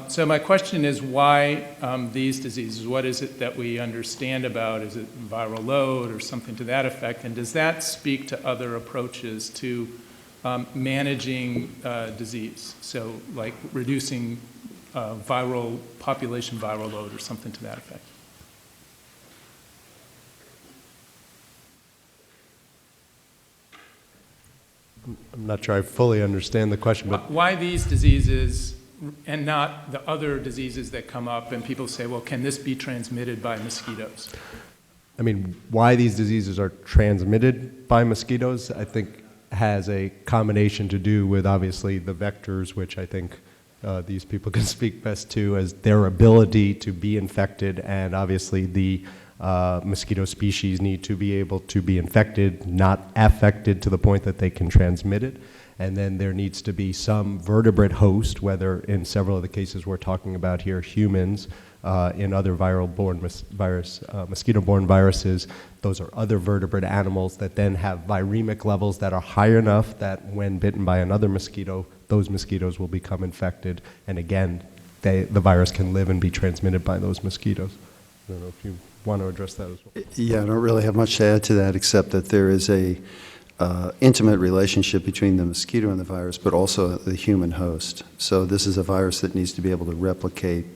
So my question is why these diseases? What is it that we understand about? Is it viral load or something to that effect? And does that speak to other approaches to managing disease? So like reducing population viral load or something to that effect? I'm not sure I fully understand the question, but Why these diseases and not the other diseases that come up and people say, well, can this be transmitted by mosquitoes? I mean, why these diseases are transmitted by mosquitoes, I think has a combination to do with obviously the vectors, which I think these people can speak best to, as their ability to be infected, and obviously the mosquito species need to be able to be infected, not affected to the point that they can transmit it. And then there needs to be some vertebrate host, whether in several of the cases we're talking about here, humans, in other mosquito-borne viruses, those are other vertebrate animals that then have viremic levels that are high enough that when bitten by another mosquito, those mosquitoes will become infected. And again, the virus can live and be transmitted by those mosquitoes. I don't know if you want to address that as well. Yeah, I don't really have much to add to that except that there is a intimate relationship between the mosquito and the virus, but also the human host. So this is a virus that needs to be able to replicate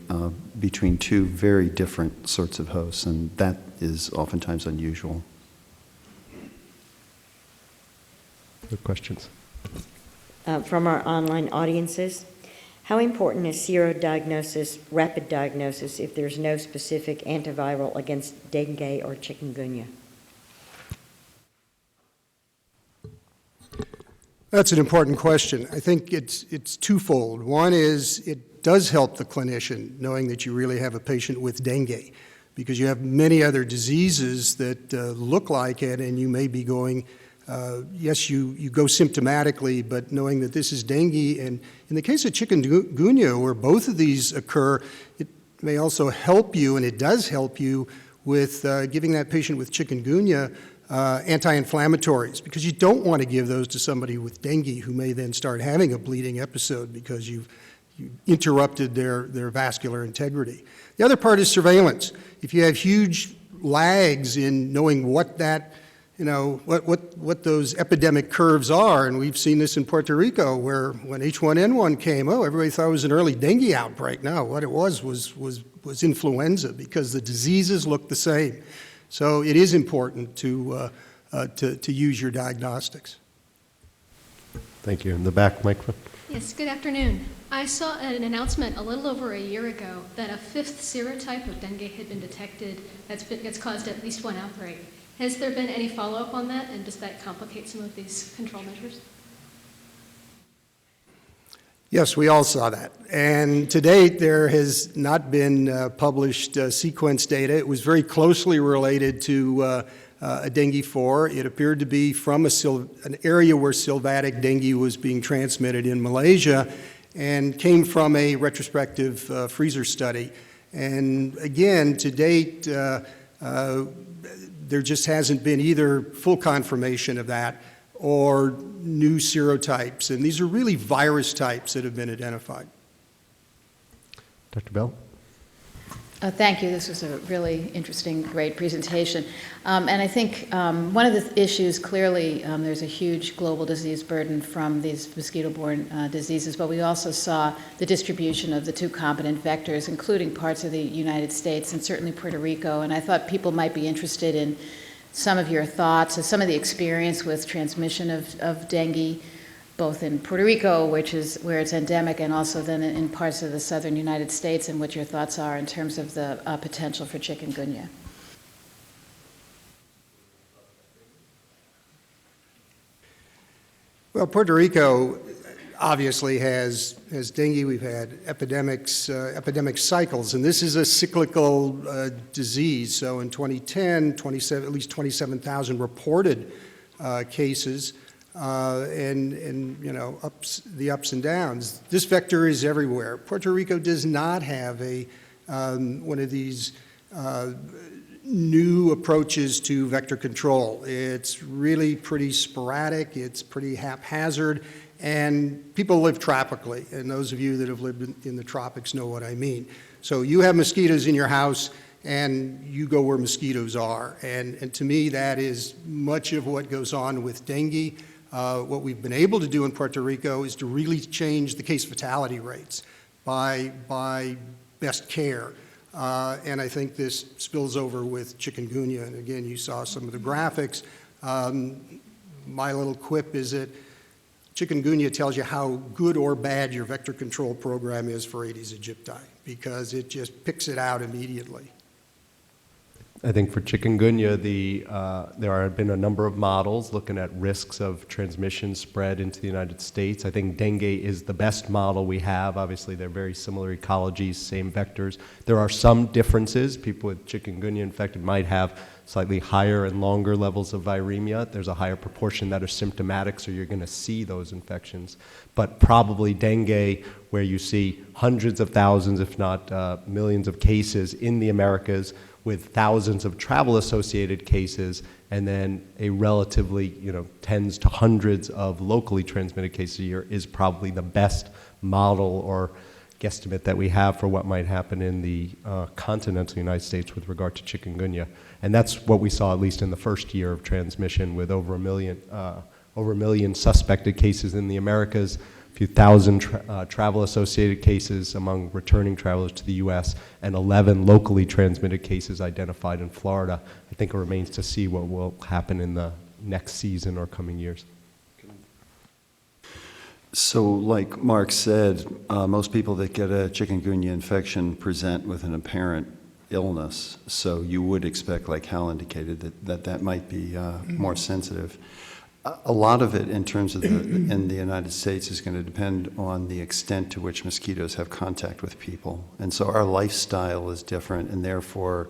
between two very different sorts of hosts, and that is oftentimes unusual. Good questions. From our online audiences, how important is serodiagnosis, rapid diagnosis, if there's no specific antiviral against dengue or chikungunya? That's an important question. I think it's twofold. One is it does help the clinician knowing that you really have a patient with dengue, because you have many other diseases that look like it, and you may be going, yes, you go symptomatically, but knowing that this is dengue. And in the case of chikungunya, where both of these occur, it may also help you, and it does help you, with giving that patient with chikungunya anti-inflammatories, because you don't want to give those to somebody with dengue who may then start having a bleeding episode because you interrupted their vascular integrity. The other part is surveillance. If you have huge lags in knowing what that, what those epidemic curves are, and we've seen this in Puerto Rico, where when H1N1 came, everybody thought it was an early dengue outbreak. No, what it was influenza, because the diseases look the same. So it is important to use your diagnostics. Thank you. In the back microphone. Yes, good afternoon. I saw an announcement a little over a year ago that a fifth serotype of dengue had been detected that's caused at least one outbreak. Has there been any follow-up on that, and does that complicate some of these control measures? Yes, we all saw that. And to date, there has not been published sequence data. It was very closely related to a dengue 4. It appeared to be from an area where Sylvatic dengue was being transmitted in Malaysia, and came from a retrospective freezer study. And again, to date, there just hasn't been either full confirmation of that or new serotypes. And these are really virus types that have been identified. Dr. Bell? Thank you. This was a really interesting, great presentation. And I think one of the issues, clearly, there's a huge global disease burden from these mosquito-borne diseases, but we also saw the distribution of the two competent vectors, including parts of the United States and certainly Puerto Rico. And I thought people might be interested in some of your thoughts, some of the experience with transmission of dengue, both in Puerto Rico, which is where it's endemic, and also then in parts of the southern United States, and what your thoughts are in terms of the potential for chikungunya. Well, Puerto Rico obviously has dengue. We've had epidemic cycles, and this is a cyclical disease. So in 2010, at least 27,000 reported cases, and the ups and downs. This vector is everywhere. Puerto Rico does not have one of these new approaches to vector control. It's really pretty sporadic. It's pretty haphazard. And people live tropically, and those of you that have lived in the tropics know what I mean. So you have mosquitoes in your house, and you go where mosquitoes are. And to me, that is much of what goes on with dengue. What we've been able to do in Puerto Rico is to really change the case fatality rates by best care. And I think this spills over with chikungunya. And again, you saw some of the graphics. My little quip is that Chikungunya tells you how good or bad your vector control program is for Aedes aegypti, because it just picks it out immediately. I think for chikungunya, there have been a number of models looking at risks of transmission spread into the United States. I think dengue is the best model we have. Obviously, they're very similar ecologies, same vectors. There are some differences. People with chikungunya infected might have slightly higher and longer levels of viremia. There's a higher proportion that are symptomatic, so you're going to see those infections. But probably dengue, where you see hundreds of thousands, if not millions of cases in the Americas, with thousands of travel-associated cases, and then a relatively, tens to hundreds of locally transmitted cases a year, is probably the best model or guesstimate that we have for what might happen in the continental United States with regard to chikungunya. And that's what we saw, at least in the first year of transmission, with over a million suspected cases in the Americas, a few thousand travel-associated cases among returning travelers to the U.S., and 11 locally transmitted cases identified in Florida. I think it remains to see what will happen in the next season or coming years. So like Mark said, most people that get a chikungunya infection present with an apparent illness. So you would expect, like Hal indicated, that might be more sensitive. A lot of it in terms of in the United States is going to depend on the extent to which mosquitoes have contact with people. And so our lifestyle is different, and therefore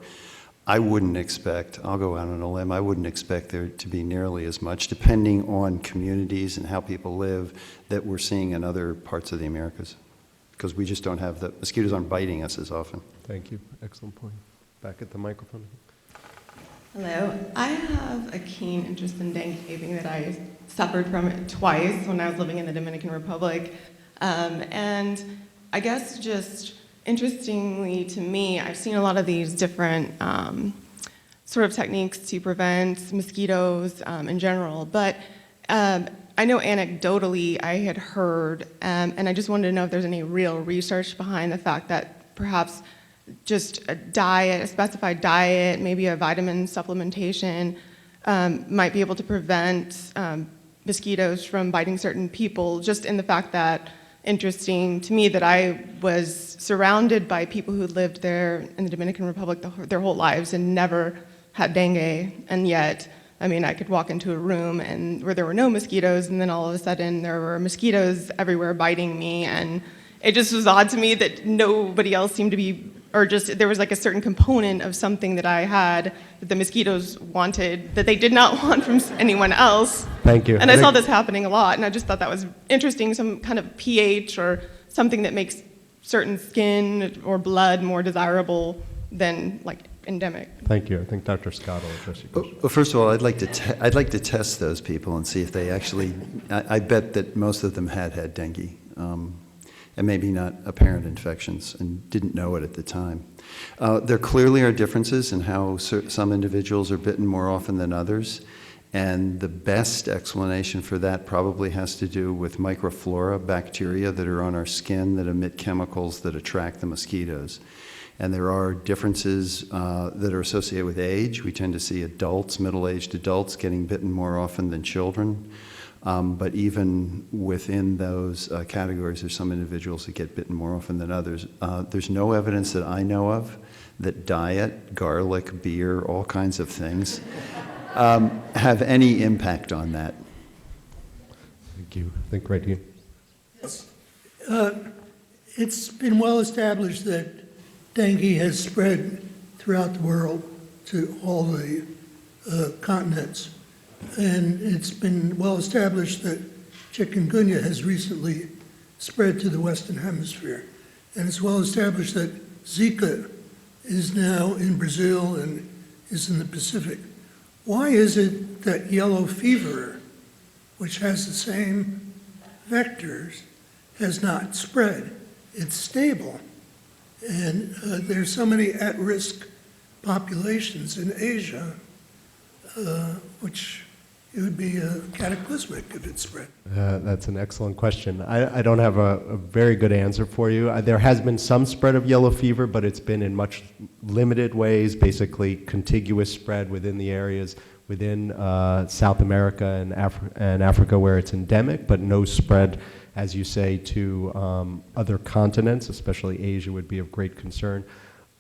I wouldn't expect, I'll go out on a limb, I wouldn't expect there to be nearly as much, depending on communities and how people live, that we're seeing in other parts of the Americas. Because we just don't have mosquitoes aren't biting us as often. Thank you. Excellent point. Back at the microphone. Hello. I have a keen interest in dengue, being that I suffered from it twice when I was living in the Dominican Republic. And I guess just interestingly to me, I've seen a lot of these different sort of techniques to prevent mosquitoes in general. But I know anecdotally I had heard, and I just wanted to know if there's any real research behind the fact that perhaps just a diet, a specified diet, maybe a vitamin supplementation might be able to prevent mosquitoes from biting certain people, just in the fact that, interesting to me, that I was surrounded by people who lived there in the Dominican Republic their whole lives and never had dengue, and yet, I mean, I could walk into a room and where there were no mosquitoes, and then all of a sudden there were mosquitoes everywhere biting me, and it just was odd to me that nobody else seemed to be, or just there was like a certain component of something that I had that the mosquitoes wanted that they did not want from anyone else. Thank you. And I saw this happening a lot, and I just thought that was interesting, some kind of pH or something that makes certain skin or blood more desirable than like endemic. Thank you. I think Dr. Scott will address your question. Well, first of all, I'd like to test those people and see if they actually. I bet that most of them had dengue, and maybe not apparent infections, and didn't know it at the time. There clearly are differences in how some individuals are bitten more often than others, and the best explanation for that probably has to do with microflora, bacteria that are on our skin that emit chemicals that attract the mosquitoes. And there are differences that are associated with age. We tend to see adults, middle-aged adults, getting bitten more often than children. But even within those categories, there's some individuals that get bitten more often than others. There's no evidence that I know of that diet, garlic, beer, all kinds of things have any impact on that. Thank you. I think right here. Yes. It's been well established that dengue has spread throughout the world to all the continents. And it's been well established that chikungunya has recently spread to the Western Hemisphere. And it's well established that Zika is now in Brazil and is in the Pacific. Why is it that yellow fever, which has the same vectors, has not spread? It's stable. And there's so many at-risk populations in Asia, which it would be cataclysmic if it spread. That's an excellent question. I don't have a very good answer for you. There has been some spread of yellow fever, but it's been in much limited ways, basically contiguous spread within the areas. within South America and Africa where it's endemic, but no spread, as you say, to other continents, especially Asia would be of great concern.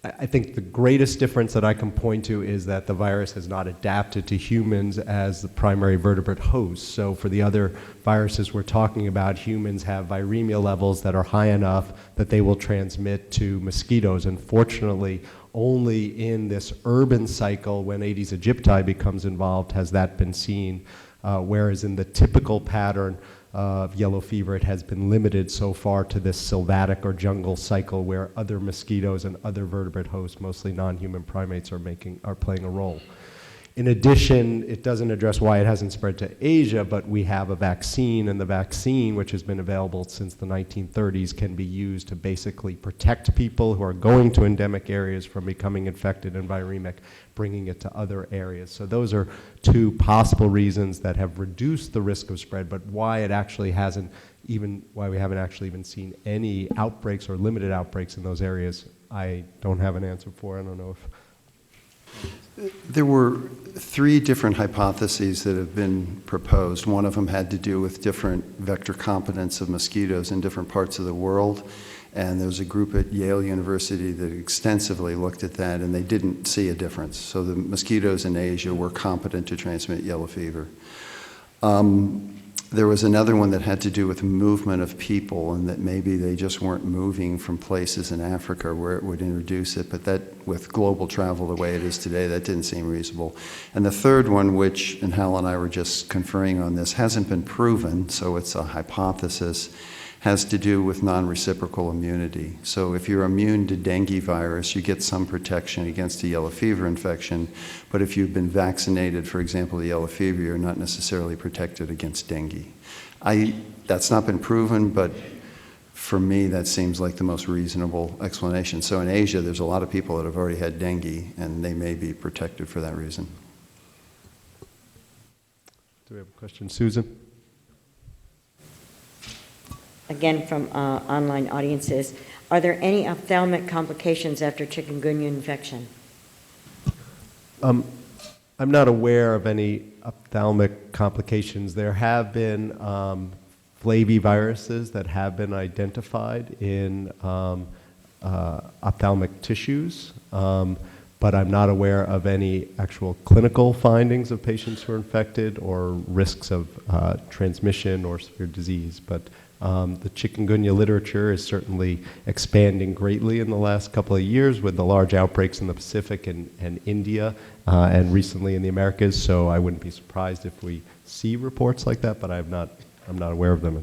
I think the greatest difference that I can point to is that the virus has not adapted to humans as the primary vertebrate host. So for the other viruses we're talking about, humans have viremia levels that are high enough that they will transmit to mosquitoes. Unfortunately, only in this urban cycle when Aedes aegypti becomes involved has that been seen, whereas in the typical pattern of yellow fever, it has been limited so far to this sylvatic or jungle cycle where other mosquitoes and other vertebrate hosts, mostly non-human primates, are playing a role. In addition, it doesn't address why it hasn't spread to Asia, but we have a vaccine, and the vaccine, which has been available since the 1930s, can be used to basically protect people who are going to endemic areas from becoming infected and viremic, bringing it to other areas. So those are two possible reasons that have reduced the risk of spread, but why we haven't actually even seen any outbreaks or limited outbreaks in those areas, I don't have an answer for. I don't know if... There were 3 different hypotheses that have been proposed. One of them had to do with different vector competence of mosquitoes in different parts of the world. And there was a group at Yale University that extensively looked at that, and they didn't see a difference. So the mosquitoes in Asia were competent to transmit yellow fever. There was another one that had to do with movement of people, and that maybe they just weren't moving from places in Africa where it would introduce it, but that with global travel the way it is today, that didn't seem reasonable. And the third one, which, and Hal and I were just conferring on this, hasn't been proven, so it's a hypothesis, has to do with non-reciprocal immunity. So if you're immune to dengue virus, you get some protection against a yellow fever infection, but if you've been vaccinated, for example, the yellow fever, you're not necessarily protected against dengue. That's not been proven, but for me, that seems like the most reasonable explanation. So in Asia, there's a lot of people that have already had dengue, and they may be protected for that reason. Do we have a question? Susan? Again, from online audiences, are there any ophthalmic complications after chikungunya infection? I'm not aware of any ophthalmic complications. There have been flaviviruses that have been identified in ophthalmic tissues, but I'm not aware of any actual clinical findings of patients who are infected or risks of transmission or severe disease. But the chikungunya literature is certainly expanding greatly in the last couple of years with the large outbreaks in the Pacific and India and recently in the Americas. So I wouldn't be surprised if we see reports like that, but I'm not aware of them.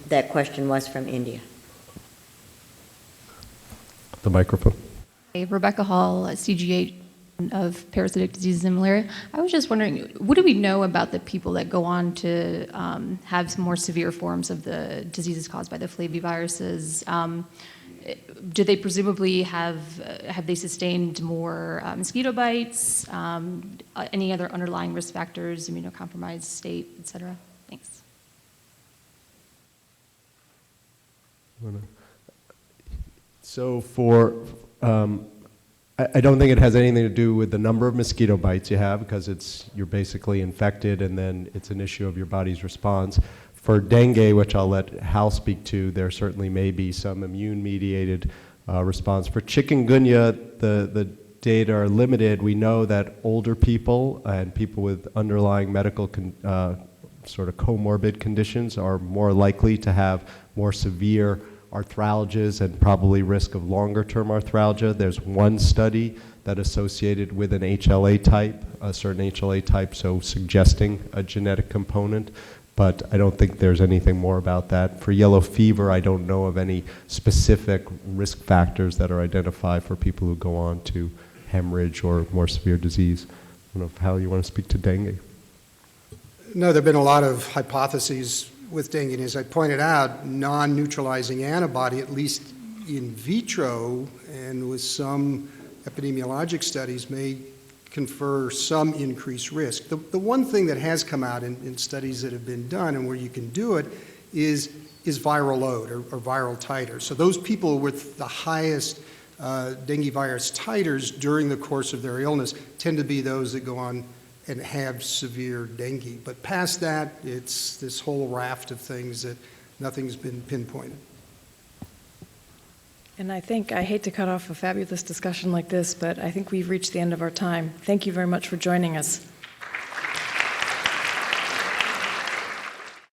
That question was from India. The microphone. Hey, Rebecca Hall, CGH of parasitic diseases and malaria. I was just wondering, what do we know about the people that go on to have some more severe forms of the diseases caused by the flaviviruses? Do they presumably have they sustained more mosquito bites? Any other underlying risk factors, immunocompromised state, et cetera? Thanks. So for I don't think it has anything to do with the number of mosquito bites you have, because you're basically infected and then it's an issue of your body's response. For dengue, which I'll let Hal speak to, there certainly may be some immune-mediated response. For chikungunya, the data are limited. We know that older people and people with underlying medical sort of comorbid conditions are more likely to have more severe arthralgias and probably risk of longer-term arthralgia. There's one study that associated with an HLA type, a certain HLA type, so suggesting a genetic component, but I don't think there's anything more about that. For yellow fever, I don't know of any specific risk factors that are identified for people who go on to hemorrhage or more severe disease. I don't know if Hal, you want to speak to dengue? No, there have been a lot of hypotheses with dengue, and as I pointed out, non-neutralizing antibody, at least in vitro and with some epidemiologic studies, may confer some increased risk. The one thing that has come out in studies that have been done and where you can do it is viral load or viral titer. So those people with the highest dengue virus titers during the course of their illness tend to be those that go on and have severe dengue. But past that, it's this whole raft of things that nothing's been pinpointed. And I hate to cut off a fabulous discussion like this, but I think we've reached the end of our time. Thank you very much for joining us.